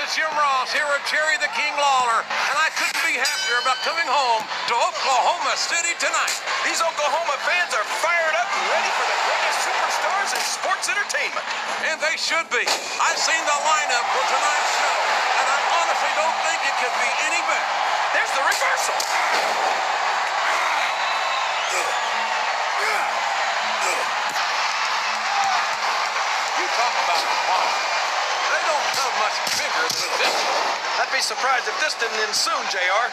is Jim Ross here with Jerry the King Lawler, and I couldn't be happier about coming home to Oklahoma City tonight. These Oklahoma fans are fired up and ready for the greatest superstars in sports entertainment. And they should be. I've seen the lineup for tonight's show, and I honestly don't think it could be any better. There's the reversal. You talk about fun. They don't come much bigger than this one. I'd be surprised if this didn't end soon, JR.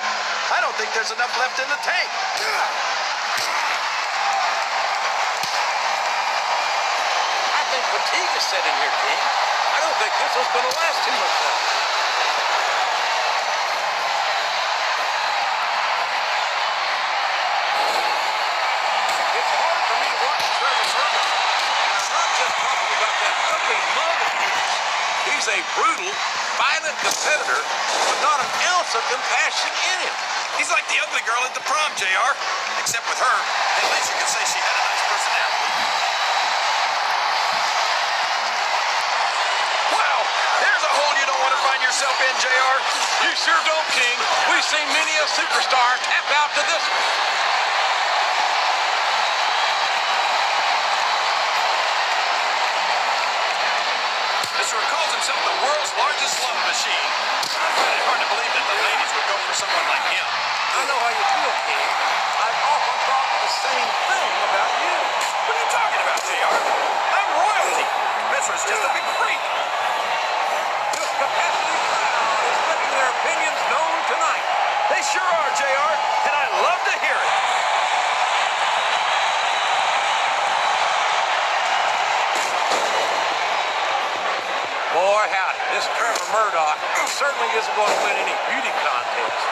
I don't think there's enough left in the tank. I think fatigue is set in here, King. I don't think this one's going to last too much longer. It's hard for me to watch Trevor Murdoch. I'm not just talking about that ugly mug of his. He's a brutal, violent competitor, but not an ounce of compassion in him. He's like the ugly girl at the prom, JR. Except with her, at least you can say she had a nice personality. Wow, there's a hole you don't want to find yourself in, JR. You sure don't, King. We've seen many a superstar tap out to this one. Mr. calls himself the world's largest love machine. I find it hard to believe that the ladies would go for someone like him. I know how you feel, King. I've often thought the same thing about you. What are you talking about, JR? I'm royalty. Mithra's just a big freak. This capacity crowd is making their opinions known tonight. They sure are, JR, and I love to hear it. Boy, howdy, this Trevor Murdoch certainly isn't going to win any beauty contest.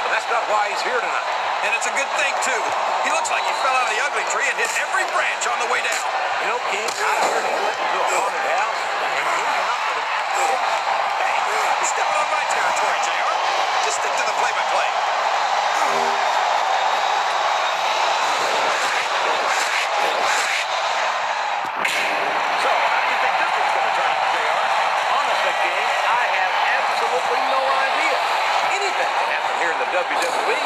But that's not why he's here tonight. And it's a good thing, too. He looks like he fell out of the ugly tree and hit every branch on the way down. You know, King, I heard he went into a haunted house and came out with an accident. Hey, you're stepping on my territory, JR. Just stick to the play-by-play. So, how do you think this one's going to turn out, JR? Honestly, King, I have absolutely no idea. Anything can happen here in the WWE.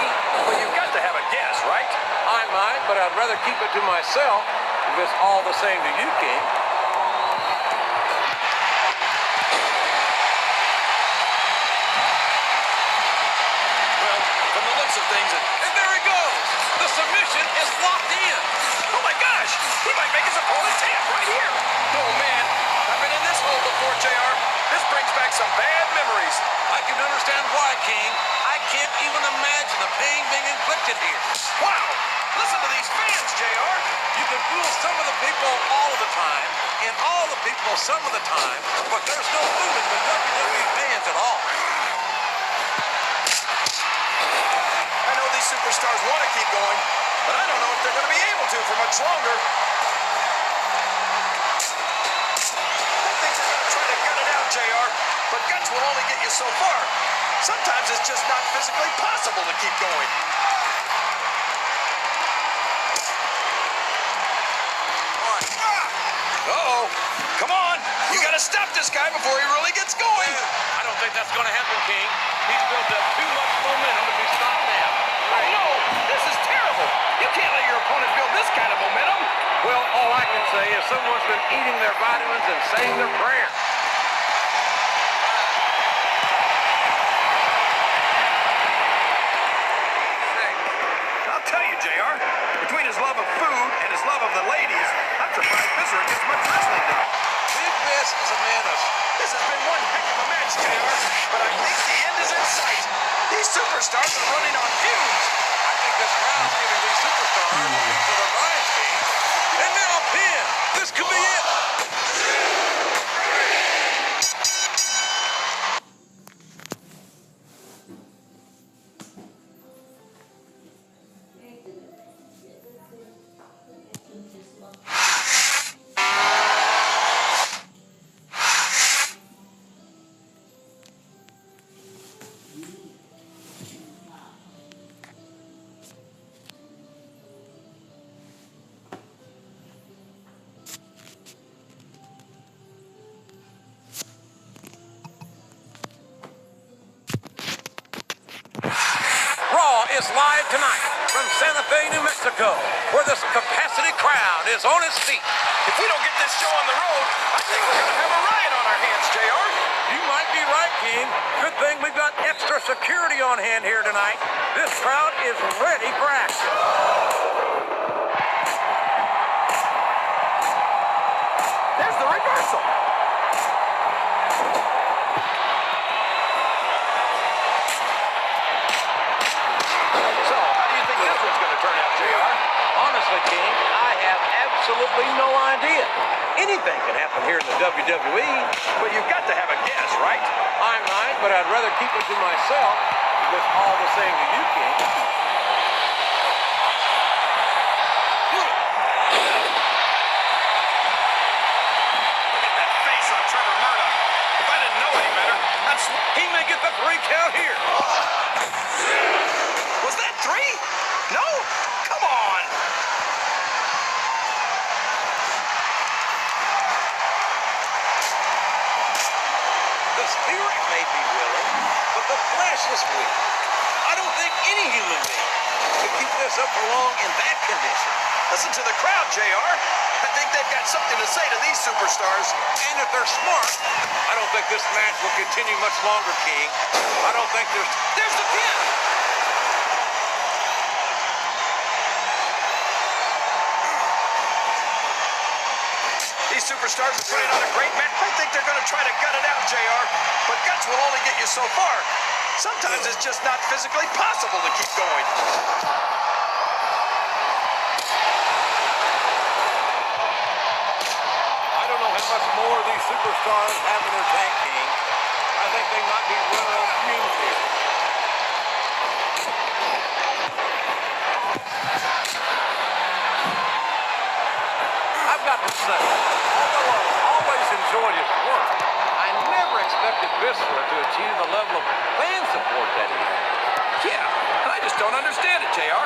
Well, you've got to have a guess, right? I might, but I'd rather keep it to myself if it's all the same to you, King. Well, from the looks of things, And there he goes. The submission is locked in. oh my gosh, he might make his opponent tap right here. Oh man, I've been in this hole before, JR. This brings back some bad memories. I can understand why, King. I can't even imagine the pain being inflicted here. Wow, listen to these fans, JR. You can fool some of the people all of the time, and all the people some of the time, but there's no fooling the WWE fans at all. I know these superstars want to keep going, but I don't know if they're going to be able to for much longer. I think they're going to try to gut it out, JR, but guts will only get you so far. Sometimes it's just not physically possible to keep going. Uh-oh. Come on. You got to stop this guy before he really gets going. I don't think that's going to happen, King. He's built up too much momentum to be stopped now. Oh, no. This is terrible. You can't let your opponent build this kind of momentum. Well, all I can say is someone's been eating their vitamins and saying their prayers. I'll tell you, JR, between his love of food and his love of the ladies, I'm surprised Viscera gets much wrestling done. Big Biss is a man of... This has been one heck of a match, JR, but I think the end is in sight. These superstars are running on fumes. I think this crowd's giving these superstars a piece of their minds, King. And now a pin. This could be it. is live tonight from Santa Fe, New Mexico, where this capacity crowd is on its feet. If we don't get this show on the road, I think we're going to have a riot on our hands, JR. You might be right, King. Good thing we've got extra security on hand here tonight. This crowd is ready for action. There's the reversal. So, how do you think this one's going to turn out, JR? Honestly, King, I have absolutely no idea. Anything can happen here in the WWE. But you've got to have a guess, right? I might, but I'd rather keep it to myself. If it's all the same to you, King. He may get the 3 count here. Was that 3? No? Come on. The spirit may be willing, but the flesh is weak. I don't think any human being could keep this up for long in that condition. Listen to the crowd, JR. I think they've got something to say to these superstars. And if they're smart, I don't think this match will continue much longer, King. I don't think there's the pin. These superstars are putting on a great match. I think they're going to try to gut it out, JR. But guts will only get you so far. Sometimes it's just not physically possible to keep going. I don't know how much more these superstars have in their tank, King. I think they might be running on fumes here. I've got to say, although I've always enjoyed his work, I never expected Viscera to achieve the level of fan support that he has. Yeah, and I just don't understand it, JR.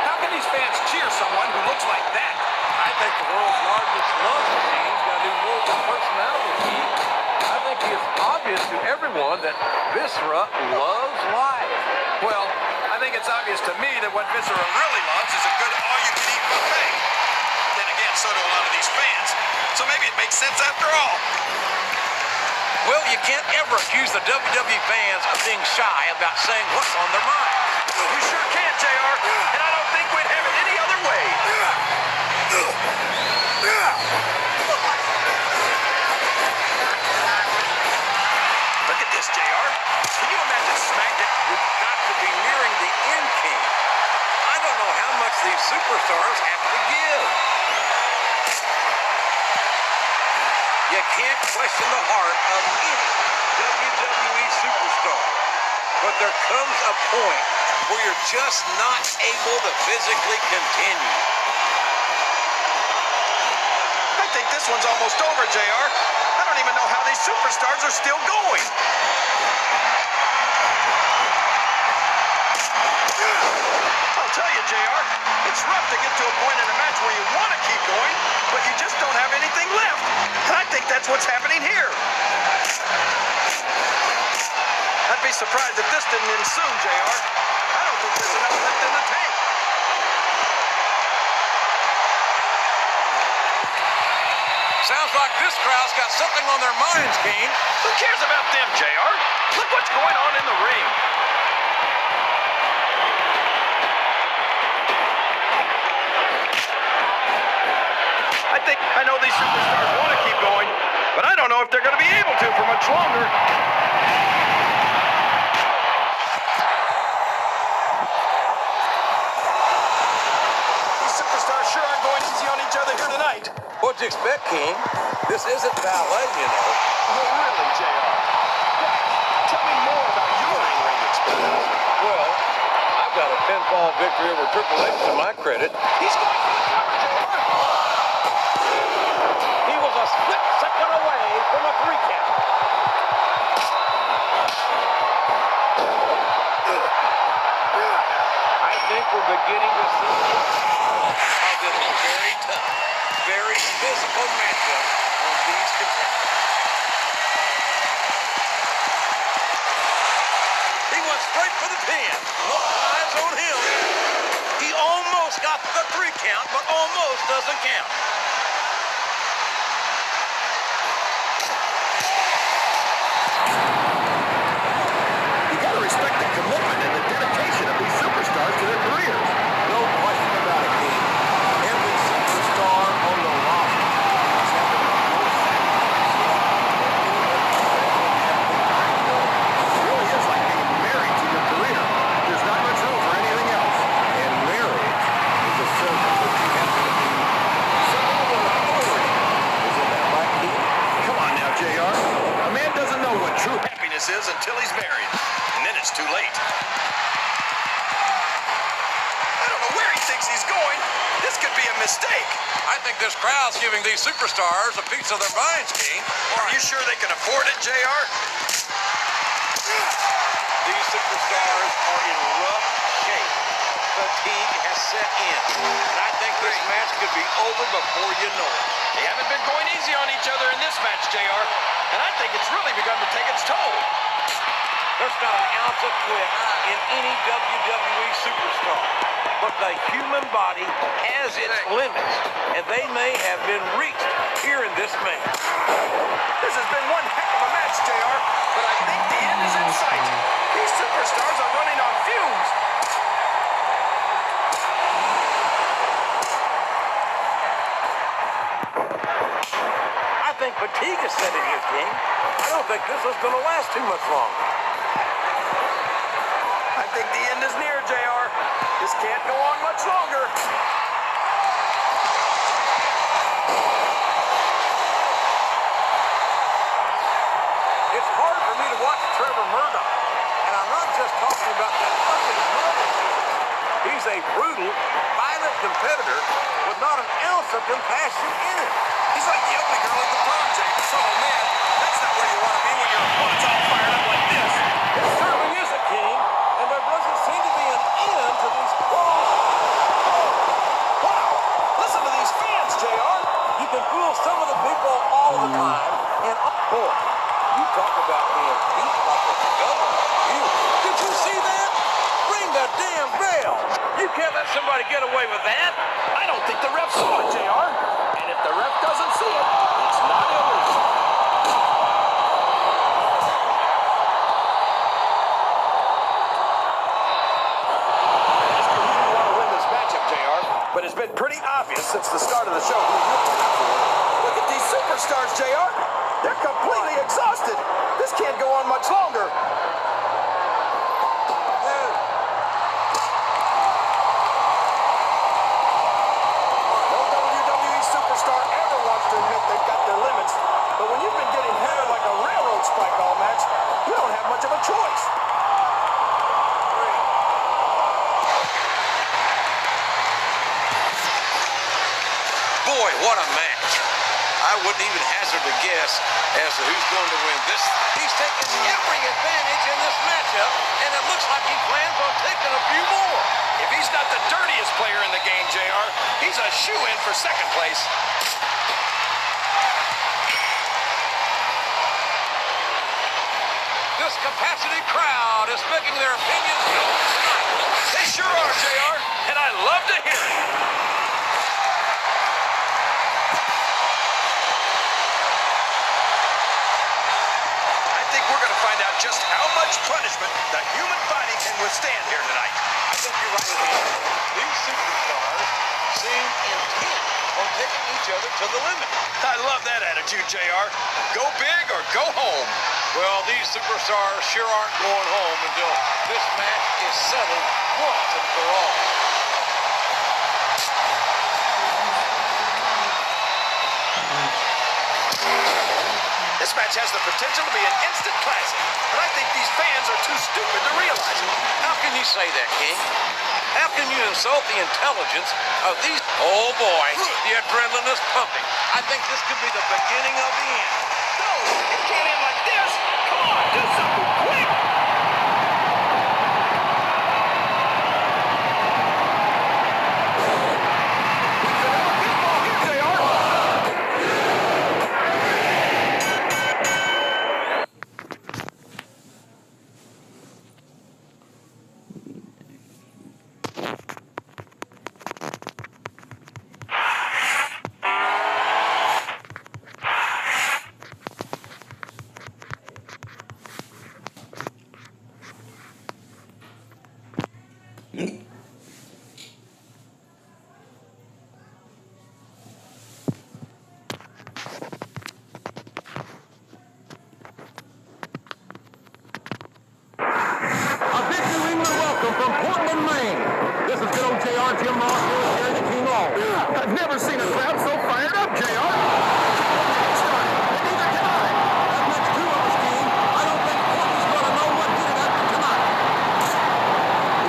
How can these fans cheer someone who looks like that? I think the world's largest love machine's got to do more than personality, King. I think it's obvious to everyone that Viscera loves life. Well, I think it's obvious to me that what Viscera really loves is a good all-you-can-eat buffet. Then again, so do a lot of these fans. So maybe it makes sense after all. Well, you can't ever accuse the WWE fans of being shy about saying what's on their mind. You sure can, JR. And I don't think we'd have it any other way. Look at this, JR. Can you imagine SmackDown? We've got to be nearing the end, King. I don't know how much these superstars have to give. You can't question the heart of any WWE superstar. But there comes a point where you're just not able to physically continue. I think this one's almost over, JR. I don't even know how these superstars are still going. I'll tell you, JR, it's rough to get to a point in a match where you want to keep going, but you just don't have anything left. And I think that's what's happening here. I'd be surprised if this didn't end soon, JR. I don't think there's enough left in the tank. Sounds like this crowd's got something on their minds, King. Who cares about them, JR? Look what's going on in the ring. I know these superstars want to keep going, but I don't know if they're going to be able to for much longer. These superstars sure aren't going easy on each other here tonight. What'd you expect, King? This isn't ballet, you know. Oh, really, JR? Tell me more about your in-ring experience. Well, I've got a pinfall victory over Triple H to my credit. He's going for the cover, JR. He was a split second away from a 3 count. I think we're beginning to see how this very tough, very physical matchup on these contenders. He went straight for the pin. All eyes on him. The 3 count, but almost doesn't count. You got to respect the commitment and the dedication of these superstars to their careers. No question about it, King. Every superstar on the roster has had to make more sacrifices. It really is like being married to your career. There's not much room for anything else. And marriage is a service that you have to be something of an authority. Isn't that right, King? Come on now, JR. A man doesn't know what true Happiness is until he's married, and then it's too late. I don't know where he thinks he's going. This could be a mistake. I think this crowd's giving these superstars a piece of their minds, King. Are you sure they can afford it, JR? These superstars are in rough shape. Fatigue has set in. And I think this match could be over before you know it. They haven't been going easy on each other in this match, JR. And I think it's really begun to take its toll. There's not an ounce of quit in any WWE superstar. But the human body has its limits, and they may have been reached here in this match. This has been one heck of a match, JR, but I think the end is in sight. These superstars are running on fumes. I think fatigue is setting in, King. I don't think this is going to last too much longer. I think the end is near, JR. This can't go on much longer. It's hard for me to watch Trevor Murdoch, and I'm not just talking about that ugly mother. He's a brutal, violent competitor with not an ounce of compassion in him. He's like the ugly girl at the prom, James. Oh, man, that's not where you want to be when your opponent's all fired up like this. It certainly is a King, and there doesn't seem to be an end to these calls. Wow, listen to these fans, JR. You can fool some of the people all the time, and boy, you talk about being beat like a government. Did you see that? Ring the damn bell. You can't let somebody get away with that. I don't think the ref saw it, JR. And if the ref doesn't see it, it's not illegal. But it's been pretty obvious since the start of the show who you're playing for. Look at these superstars, JR. They're completely exhausted. This can't go on much longer. No WWE superstar ever wants to admit they've got their limits. But when you've been getting hammered like a railroad spike all match, you don't have much of a choice. Boy, what a match. I wouldn't even hazard a guess as to who's going to win this. He's taking every advantage in this matchup, and it looks like he plans on taking a few more. If he's not the dirtiest player in the game, JR, he's a shoo-in for second place. This capacity crowd is making their opinions known tonight. They sure are, JR, and I love to hear it. I think we're going to find out just how much punishment the human body can withstand here tonight. I think you're right, Ken. These superstars seem intent on taking each other to the limit. I love that attitude, JR. Go big or go home. Well, these superstars sure aren't going home until this match is settled once and for all. This match has the potential to be an instant classic, but I think these fans are too stupid to realize it. How can you say that, King? How can you insult the intelligence of these? Oh, boy, the adrenaline is pumping. I think this could be the beginning of the end. No, it can't end like this. Come on, do something quick. A big New England welcome from Portland, Maine. This is good old JR, Jim Ross, here at the King Hall. I've never seen a crowd so fired up, JR. Neither can I. That makes two of us, King. I don't think Portland's going to know what hit it after tonight.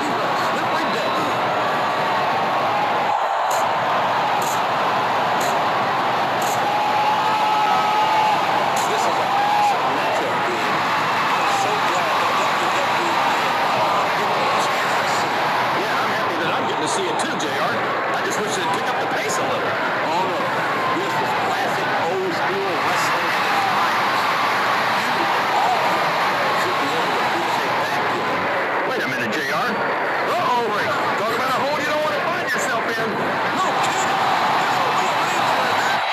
He's a slippery deck. This is a massive matchup, King. I'm so glad that WWE yeah, I'm happy that I'm getting to see it too, JR. I just wish they'd pick up the pace a little. Oh, no. This is classic old school wrestling at its finest. All people should be able to appreciate that, kid. Wait a minute, JR. Uh-oh. Talk about a hole you don't want to find yourself in. No kidding. There's a real danger in that.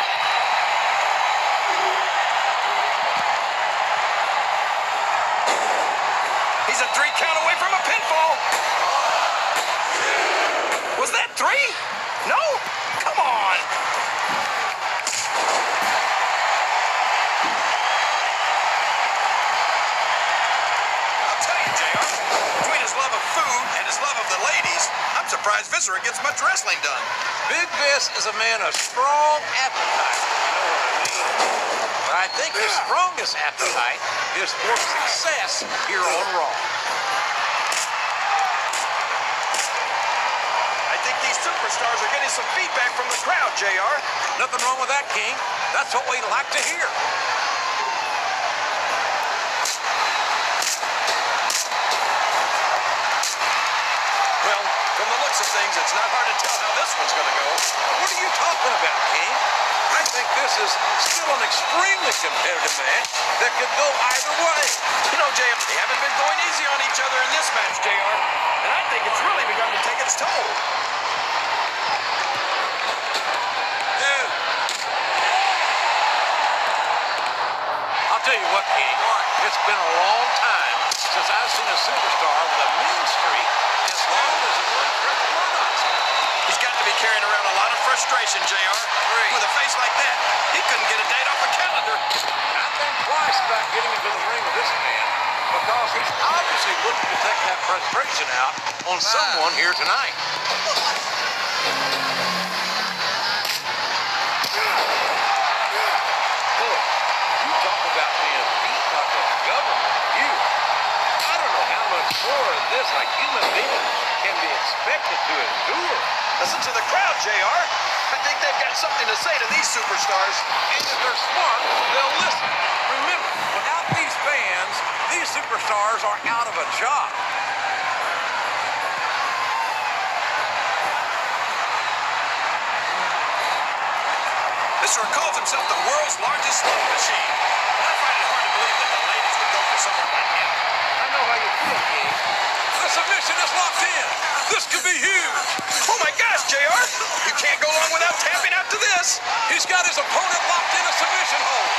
He's a 3 count away from a pinfall. Was that 3? No? Come on. I'll tell you, JR, between his love of food and his love of the ladies, I'm surprised Viscera gets much wrestling done. Big Vis is a man of strong appetite. You know what I mean? But I think his strongest appetite is for success here on Raw. I think these superstars are getting some feedback from the crowd, JR. Nothing wrong with that, King. That's what we like to hear. Well, from the looks of things, it's not hard to tell how this one's going to go. What are you talking about, King? I think this is still an extremely competitive match that could go either way. You know, JR, they haven't been going easy on each other in this match, JR. And I think it's really begun to take its toll. Dude. I'll tell you what, King. It's been a long time since I've seen a superstar with a mean streak as long as the one Trevor Murdoch's got. He's got to be carrying around a lot of frustration, JR. With a face like that, he couldn't get a date off a calendar. I think twice about getting into the ring with this man because he's obviously looking to take that frustration out on someone here tonight. Look, you talk about being beat like a government. I don't know how much more of this a human being can be expected to endure. Listen to the crowd, JR. I think they've got something to say to these superstars. And if they're smart, they'll listen. Remember, without these fans, these superstars are out of a job. Viscera calls himself the world's largest slot machine. And I find it hard to believe that the ladies would go for someone like him. I know how you feel, King. The submission is locked in. This could be huge. Oh my gosh, JR! You can't go long without tapping out to this. He's got his opponent locked in a submission hold.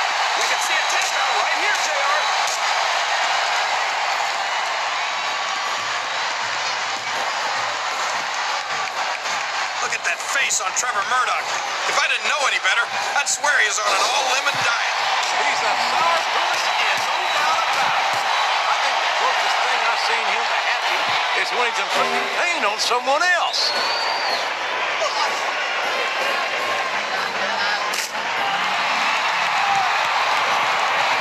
We can see a tap out right here, JR. Look at that face on Trevor Murdoch. If I didn't know any better, I'd swear he's on an all-lemon diet. He's a sourpuss and no doubt about it. I think the closest thing I've seen him to happy is when he's inflicting pain on someone else.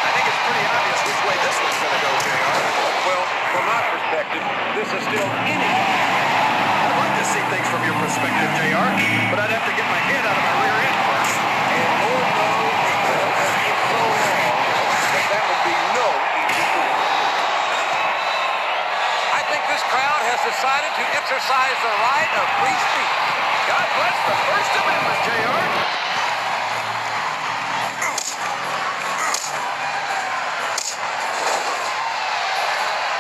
I think it's pretty obvious which way this one's going to go, JR. Well, from my perspective, this is still anything. I'd like to see things from your perspective, JR, but I'd have to get my head out of my rear end first. And Lord knows it has been so long that would be no easy feat. I think this crowd has decided to exercise the right of free speech. God bless the First Amendment, JR.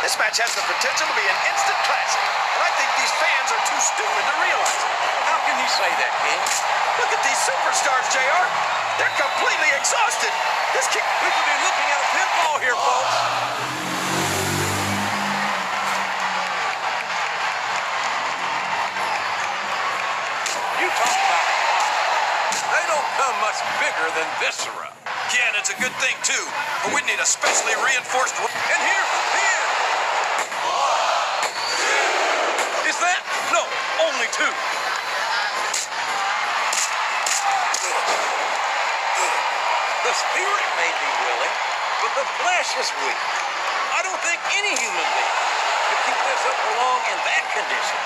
This match has the potential to be an instant classic, and I think these fans are too stupid to realize it. How can you say that, King? Look at these superstars, JR. They're completely exhausted. This kid... We could be looking at a pinfall here, folks. talk about clock. They don't come much bigger than viscera. Yeah, and it's a good thing, too. But we need a specially reinforced... And here's the pin. Is that? No, only two. The spirit may be willing, but the flesh is weak. I don't think any human being could keep this up for long in that condition.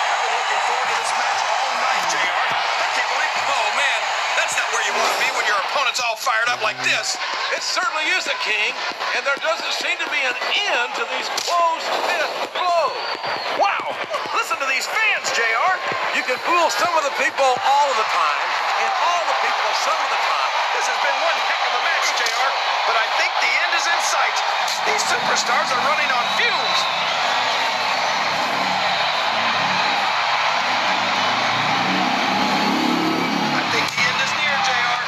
I've been looking forward to this match all night, JR. I can't believe... Oh, man, that's not where you want to be when your opponent's all fired up like this. It certainly is a king, and there doesn't seem to be an end to these close-fist blows. Wow, listen to these fans, JR. You can fool some of the people all of the time, and all the people some of the time. This has been one heck of a match, JR, but I think the end is in sight. These superstars are running on fumes. I think the end is near, JR.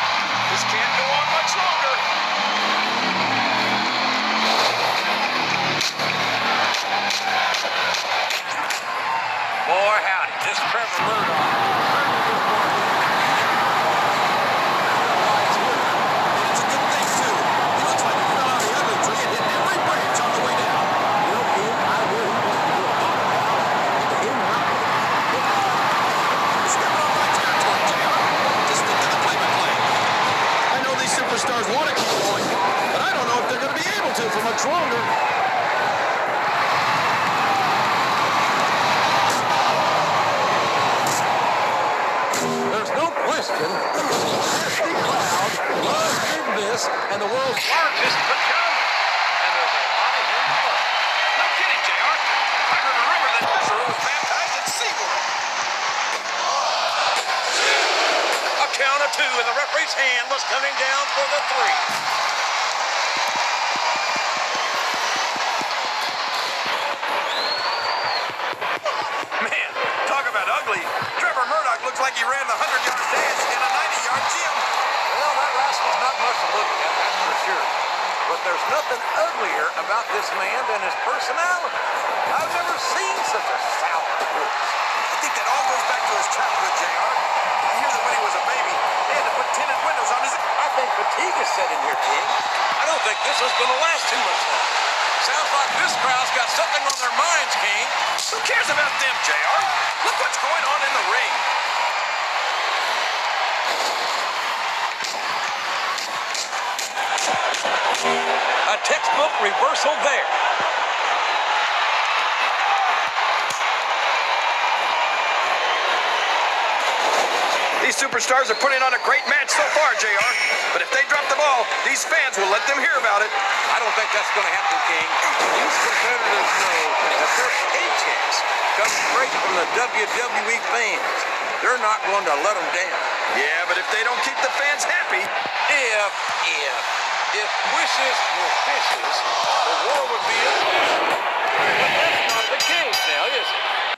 This can't go on much longer. Boy, howdy, this Trevor Murdoch. It's a good thing, too. He looks like he fell out of the ugly tree and hit every branch on the way down. You know, King, I really want to do a lot about him not. Stepping on my territory, JR. Just stick to the play-by-play. I know these superstars want to keep going, but I don't know if they're going to be able to for much longer. There's no question the nasty crowd loves big this and the world's Largest pajama. And there's a lot of him fun. No kidding, JR. I heard a rumor that Viscera was baptized at SeaWorld. A count of two, and the referee's hand was coming down for the three. Man, talk about ugly. Trevor Murdoch looks like he ran the 100-yard dash in a 90-yard gym. Well, that rascal's not much to look at, that's for sure. But there's nothing uglier about this man than his personality. I've never seen such a sour horse. I think that all goes back to his childhood, JR. I hear that when he was a baby, they had to put tinted windows on his... I think fatigue is setting here, King. I don't think this is going to last too much longer. Sounds like this crowd's got something on their minds, King. Who cares about them, JR? Look what's going on in the ring. A textbook reversal there. These superstars are putting on a great match so far, JR. But if they drop the ball, these fans will let them hear about it. I don't think that's going to happen, King. These competitors know that their paychecks come straight from the WWE fans. They're not going to let them down. Yeah, but if they don't keep the fans happy... If wishes were fishes, the war would be a fish. But that's not the case now, is it?